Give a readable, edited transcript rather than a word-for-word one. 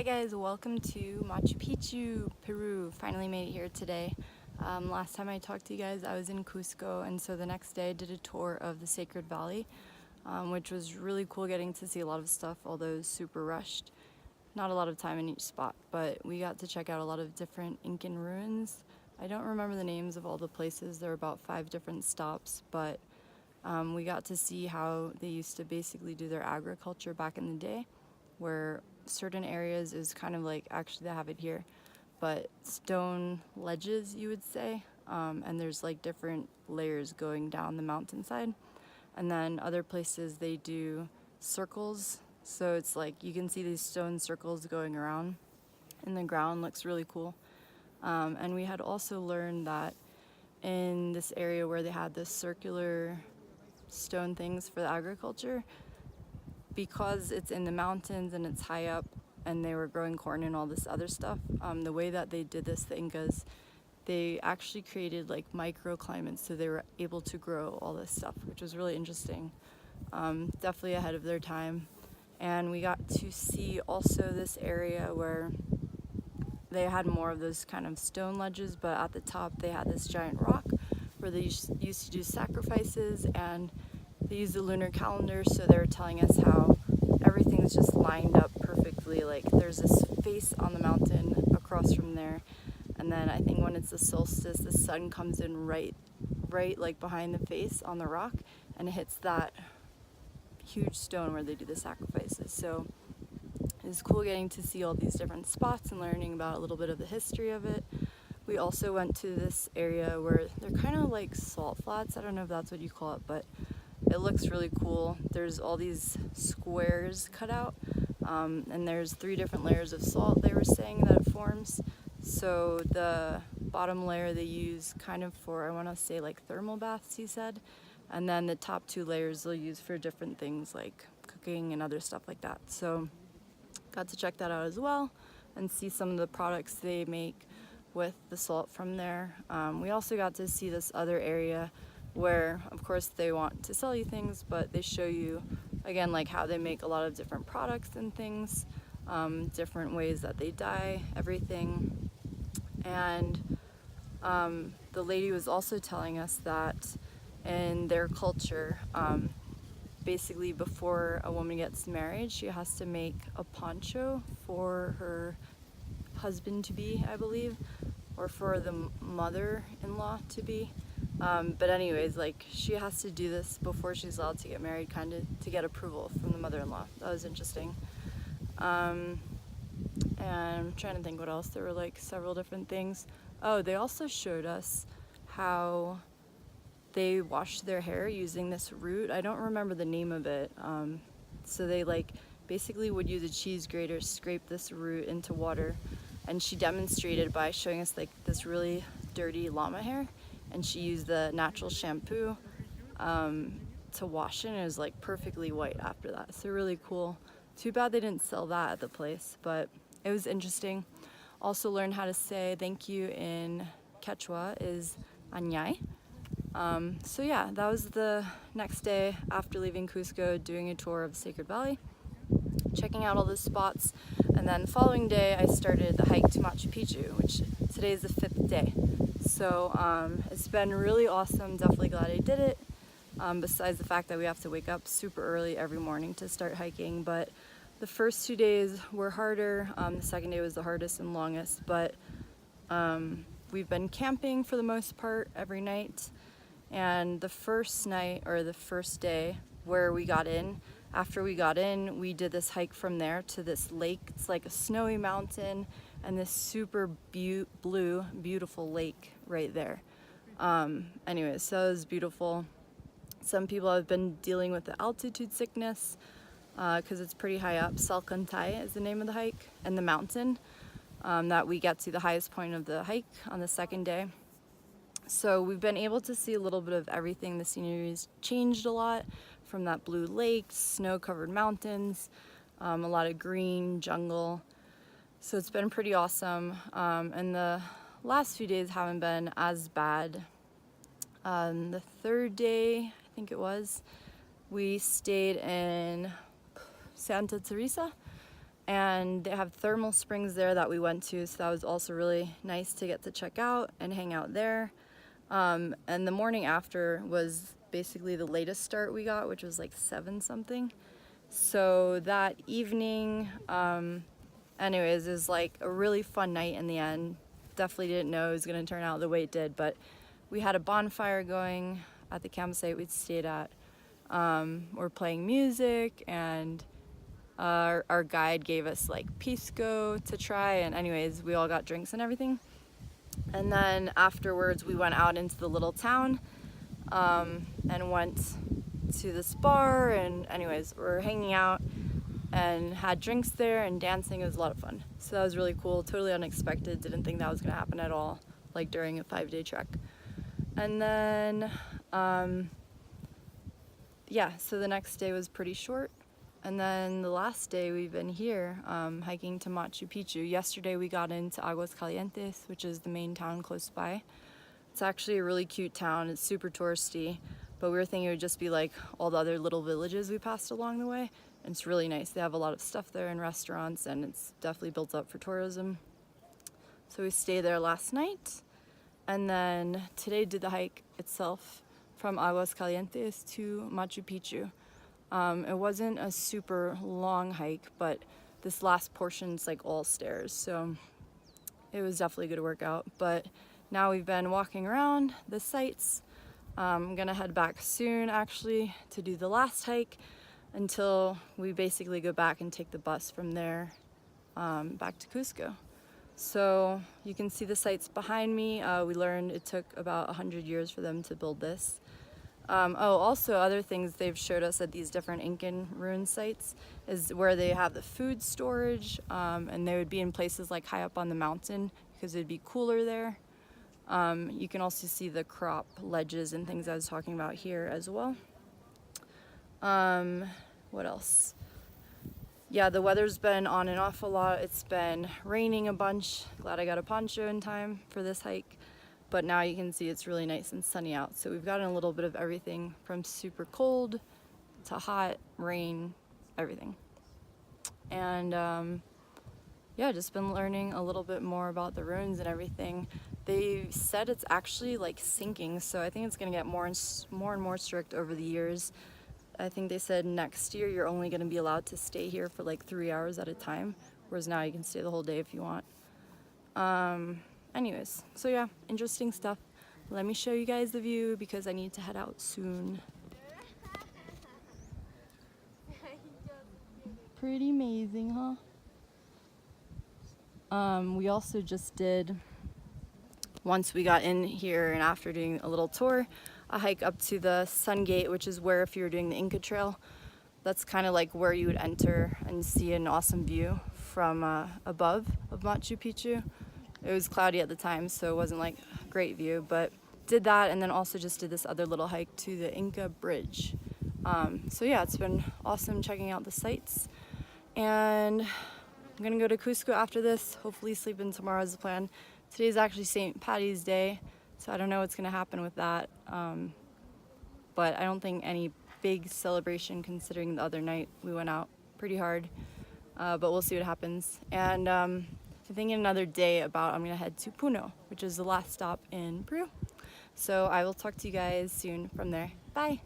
Hi guys, welcome to Machu Picchu, Peru. Finally made it here today. Last time I talked to you guys, I was in Cusco, and so the next day I did a tour of the Sacred Valley, which was really cool getting to see a lot of stuff, although it was super rushed. Not a lot of time in each spot, but we got to check out a lot of different Incan ruins. I don't remember the names of all the places. There were about 5 different stops, but we got to see how they used to basically do their agriculture back in the day, where certain areas is kind of like, actually they have it here, but stone ledges, you would say, and there's like different layers going down the mountainside. And then other places they do circles, so it's like you can see these stone circles going around in the ground. Looks really cool. And we had also learned that in this area where they had the circular stone things for the agriculture, because it's in the mountains and it's high up and they were growing corn and all this other stuff, the way that they did this, the Incas, they actually created like microclimates, so they were able to grow all this stuff, which was really interesting. Definitely ahead of their time. And we got to see also this area where they had more of those kind of stone ledges, but at the top they had this giant rock where they used to do sacrifices, and they used the lunar calendar, so they were telling us how everything's just lined up perfectly. Like there's this face on the mountain across from there, and then I think when it's the solstice, the sun comes in right like behind the face on the rock, and it hits that huge stone where they do the sacrifices. So it's cool getting to see all these different spots and learning about a little bit of the history of it. We also went to this area where they're kind of like salt flats. I don't know if that's what you call it, but it looks really cool. There's all these squares cut out, and there's 3 different layers of salt, they were saying, that it forms. So the bottom layer they use kind of for, I want to say, like thermal baths, he said, and then the top 2 layers they'll use for different things like cooking and other stuff like that. So got to check that out as well and see some of the products they make with the salt from there. We also got to see this other area where, of course, they want to sell you things, but they show you, again, like how they make a lot of different products and things, different ways that they dye everything. And the lady was also telling us that in their culture, basically before a woman gets married, she has to make a poncho for her husband-to-be, I believe, or for the mother-in-law to be. But anyways, like she has to do this before she's allowed to get married, kind of to get approval from the mother-in-law. That was interesting. And I'm trying to think what else. There were like several different things. Oh, they also showed us how they washed their hair using this root. I don't remember the name of it. So they like basically would use a cheese grater, scrape this root into water, and she demonstrated by showing us like this really dirty llama hair, and she used the natural shampoo to wash it, and it was like perfectly white after that. So really cool. Too bad they didn't sell that at the place, but it was interesting. Also learned how to say thank you in Quechua is añay. So yeah, that was the next day after leaving Cusco, doing a tour of the Sacred Valley, checking out all the spots, and then the following day I started the hike to Machu Picchu, which today is the 5th day. So it's been really awesome. Definitely glad I did it, besides the fact that we have to wake up super early every morning to start hiking. But the first 2 days were harder. The second day was the hardest and longest, but we've been camping for the most part every night. And the first night, or the first day where we got in, after we got in, we did this hike from there to this lake. It's like a snowy mountain and this super blue, beautiful lake right there. Anyways, so it was beautiful. Some people have been dealing with the altitude sickness because it's pretty high up. Salcantay is the name of the hike, and the mountain that we get to the highest point of the hike on the second day. So we've been able to see a little bit of everything. The scenery's changed a lot from that blue lake, snow-covered mountains, a lot of green, jungle. So it's been pretty awesome. And the last few days haven't been as bad. The 3rd day, I think it was, we stayed in Santa Teresa, And they have thermal springs there that we went to, so that was also really nice to get to check out and hang out there. And the morning after was basically the latest start we got, which was like 7 something. So that evening, anyways, is like a really fun night in the end. Definitely didn't know it was gonna turn out the way it did, but we had a bonfire going at the campsite we stayed at. We're playing music, and our guide gave us like pisco to try, and anyways, we all got drinks and everything. And then afterwards we went out into the little town and went to this bar, and anyways, we're hanging out and had drinks there and dancing. It was a lot of fun. So that was really cool, totally unexpected. Didn't think that was gonna happen at all, like during a 5-day trek. And then, yeah, so the next day was pretty short. And then the last day we've been here hiking to Machu Picchu. Yesterday we got into Aguascalientes, which is the main town close by. It's actually a really cute town. It's super touristy, but we were thinking it would just be like all the other little villages we passed along the way. And it's really nice. They have a lot of stuff there and restaurants, and it's definitely built up for tourism. So we stayed there last night, and then today did the hike itself from Aguascalientes to Machu Picchu. It wasn't a super long hike, but this last portion's like all stairs, so it was definitely a good workout. But now we've been walking around the sites. I'm gonna head back soon actually to do the last hike until we basically go back and take the bus from there back to Cusco. So you can see the sites behind me. We learned it took about 100 years for them to build this. Also other things they've showed us at these different Incan ruin sites is where they have the food storage, and they would be in places like high up on the mountain because it'd be cooler there. You can also see the crop ledges and things I was talking about here as well. What else? Yeah, the weather's been on and off a lot. It's been raining a bunch. Glad I got a poncho in time for this hike. But now you can see it's really nice and sunny out. So we've gotten a little bit of everything from super cold to hot, rain, everything. And yeah, just been learning a little bit more about the ruins and everything. They said it's actually like sinking, so I think it's gonna get more and more strict over the years. I think they said next year you're only gonna be allowed to stay here for like 3 hours at a time, whereas now you can stay the whole day if you want. Anyways, so yeah, interesting stuff. Let me show you guys the view because I need to head out soon. Pretty amazing, huh? We also just did, once we got in here and after doing a little tour, a hike up to the Sun Gate, which is where if you were doing the Inca Trail, that's kind of like where you would enter and see an awesome view from above of Machu Picchu. It was cloudy at the time, so it wasn't like a great view, but did that, and then also just did this other little hike to the Inca Bridge. So yeah, it's been awesome checking out the sites, and I'm gonna go to Cusco after this, hopefully sleep in tomorrow as the plan. Today's actually St. Patty's Day, so I don't know what's gonna happen with that, but I don't think any big celebration considering the other night we went out pretty hard, but we'll see what happens. And I think in another day I'm gonna head to Puno, which is the last stop in Peru. So I will talk to you guys soon from there. Bye.